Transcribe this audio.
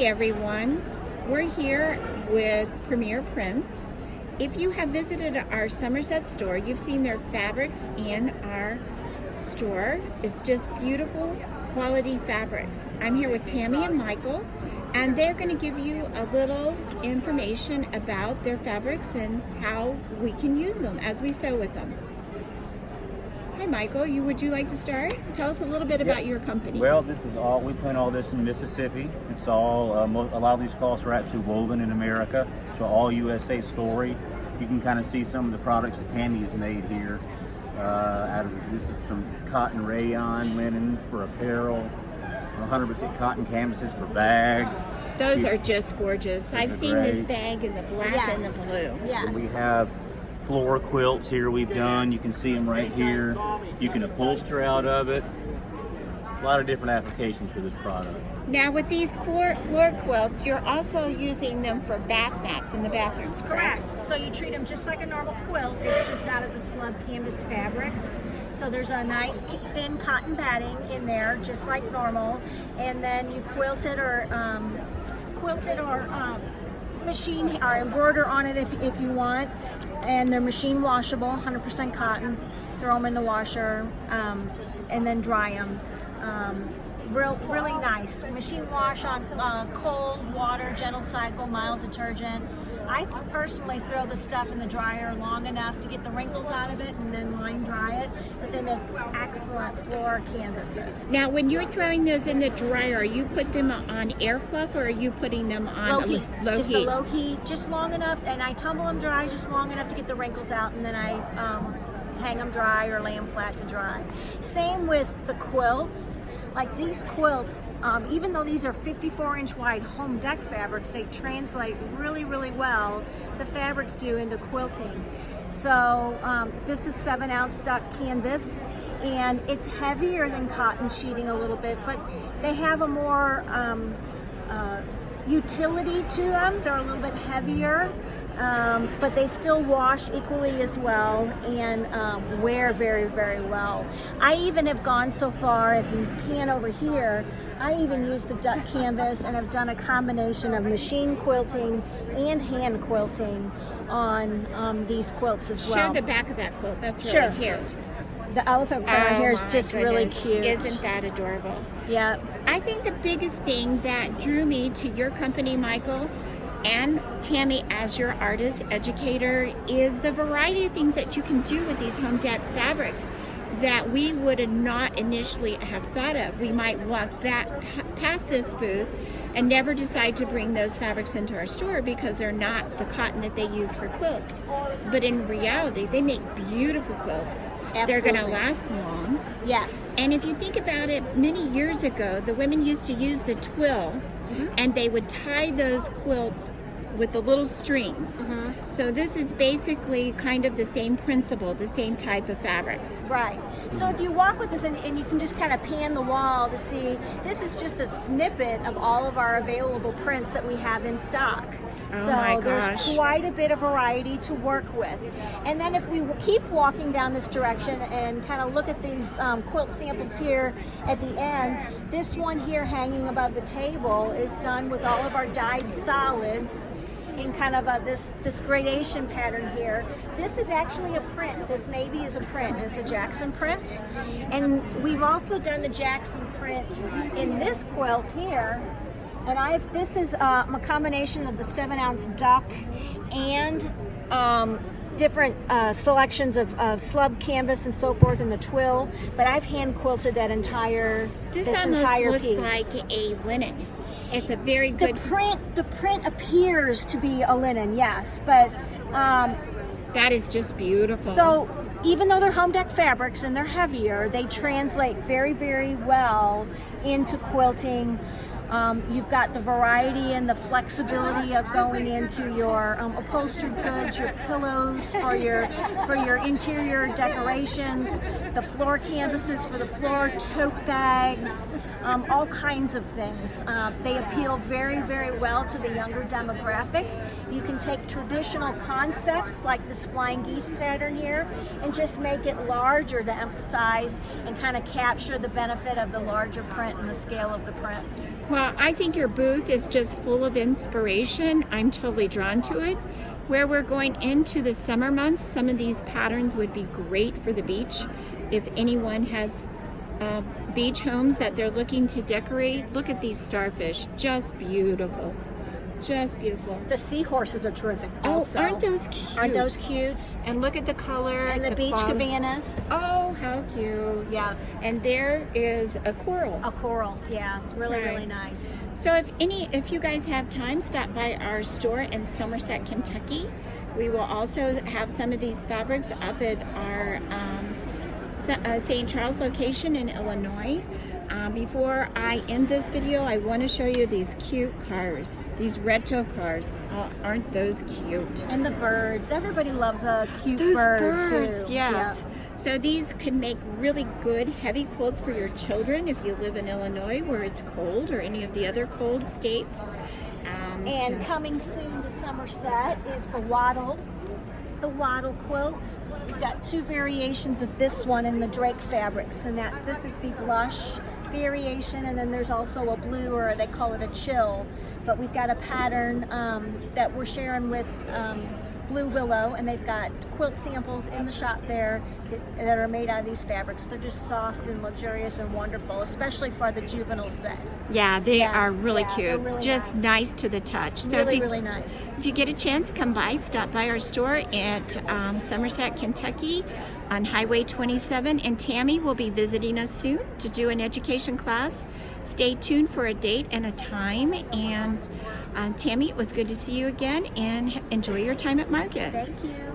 everyone, we're here with Premier Prints. If you have visited our Somerset store, you've seen their fabrics in our store. It's just beautiful quality fabrics. I'm here with Tammy and Michael, and they're going to give you a little information about their fabrics and how we can use them as we sew with them. Hi Michael, would you like to start? Tell us a little bit about your company. Well, this is all, we plant all this in Mississippi. It's all, a lot of these cloths are actually woven in America, so all USA story. You can kind of see some of the products that Tammy has made here. This is some cotton rayon linens for apparel, 100% cotton canvases for bags. Those are just gorgeous. I've seen great. This bag in the black and the blue. Yes. We have floor quilts here we've done. You can see them right here. You can upholster out of it. A lot of different applications for this product. Now with these floor quilts, you're also using them for bath mats in the bathrooms, correct? So you treat them just like a normal quilt. It's just out of the slub canvas fabrics. So there's a nice thin cotton batting in there, just like normal. And then you quilt it or machine or embroider on it if you want. And they're machine washable, 100% cotton. Throw them in the washer and then dry them. Really nice. Machine wash on cold water, gentle cycle, mild detergent. I personally throw the stuff in the dryer long enough to get the wrinkles out of it and then line dry it, but they make excellent floor canvases. Now when you're throwing those in the dryer, are you put them on air fluff or are you putting them on low heat? Just a low heat, just long enough, and I tumble them dry just long enough to get the wrinkles out, and then I hang them dry or lay them flat to dry. Same with the quilts. Like these quilts, even though these are 54-inch wide home deck fabrics, they translate really well, the fabrics do, into quilting. So this is 7-ounce duck canvas, and it's heavier than cotton sheeting a little bit, but they have a more utility to them. They're a little bit heavier, but they still wash equally as well and wear very well. I even have gone so far, if you pan over here, I even use the duck canvas and have done a combination of machine quilting and hand quilting on these quilts as well. Show the back of that quilt. That's really cute. The elephant print here is just really cute. Isn't that adorable? Yeah. I think the biggest thing that drew me to your company, Michael, and Tammy as your artist educator, is the variety of things that you can do with these home deck fabrics that we would not initially have thought of. We might walk back past this booth and never decide to bring those fabrics into our store because they're not the cotton that they use for quilts. But in reality, they make beautiful quilts. Absolutely. They're going to last long. Yes. And if you think about it, many years ago, the women used to use the twill, and they would tie those quilts with the little strings. So this is basically kind of the same principle, the same type of fabrics. Right. So if you walk with us and you can just kind of pan the wall to see, this is just a snippet of all of our available prints that we have in stock. So there's quite a bit of variety to work with. And then if we keep walking down this direction and kind of look at these quilt samples here at the end, this one here hanging above the table is done with all of our dyed solids in kind of this gradation pattern here. This is actually a print. This navy is a print. It's a Jackson print. And we've also done the Jackson print in this quilt here. And this is a combination of the 7-ounce duck and different selections of slub canvas and so forth in the twill. But I've hand quilted that entire piece. This almost looks like a linen. It's a very good The print appears to be a linen, yes, but that is just beautiful. So even though they're home deck fabrics and they're heavier, they translate very well into quilting. You've got the variety and the flexibility of going into your upholstered goods, your pillows for your interior decorations, the floor canvases for the floor, tote bags, all kinds of things. They appeal very, very well to the younger demographic. You can take traditional concepts like this flying geese pattern here and just make it larger to emphasize and kind of capture the benefit of the larger print and the scale of the prints. Well, I think your booth is just full of inspiration. I'm totally drawn to it. Where we're going into the summer months, some of these patterns would be great for the beach. If anyone has beach homes that they're looking to decorate, look at these starfish, just beautiful. Just beautiful. The seahorses are terrific Oh, also. aren't those cute? Aren't those cute? And look at the color. And the beach quality. cabanas. Oh, how cute. Yeah. And there is a coral. A coral, yeah, really, Right. really nice. So if you guys have time, stop by our store in Somerset, Kentucky. We will also have some of these fabrics up at our St. Charles location in Illinois. Before I end this video, I want to show you these cute cars, these retro cars. Oh, aren't those cute? And the birds. Everybody loves a cute Those bird birds, too. yes. So these can make really good heavy quilts for your children if you live in Illinois where it's cold, or any of the other cold states. And so- coming soon to Somerset is the wattle quilts. We've got two variations of this one in the Drake fabrics, and this is the blush variation, and then there's also a blue, or they call it a chill. But we've got a pattern that we're sharing with Blue Willow, and they've got quilt samples in the shop there that are made out of these fabrics. They're just soft and luxurious and wonderful, especially for the juvenile set. Yeah, they Yeah, are really yeah, cute. they're really Just nice to the touch. So Really, if you, really nice. if you get a chance, come by, stop by our store at Somerset, Kentucky on Highway 27. And Tammy will be visiting us soon to do an education class. Stay tuned for a date and a time. And Tammy, it was good to see you again, and enjoy your time at market. Thank you.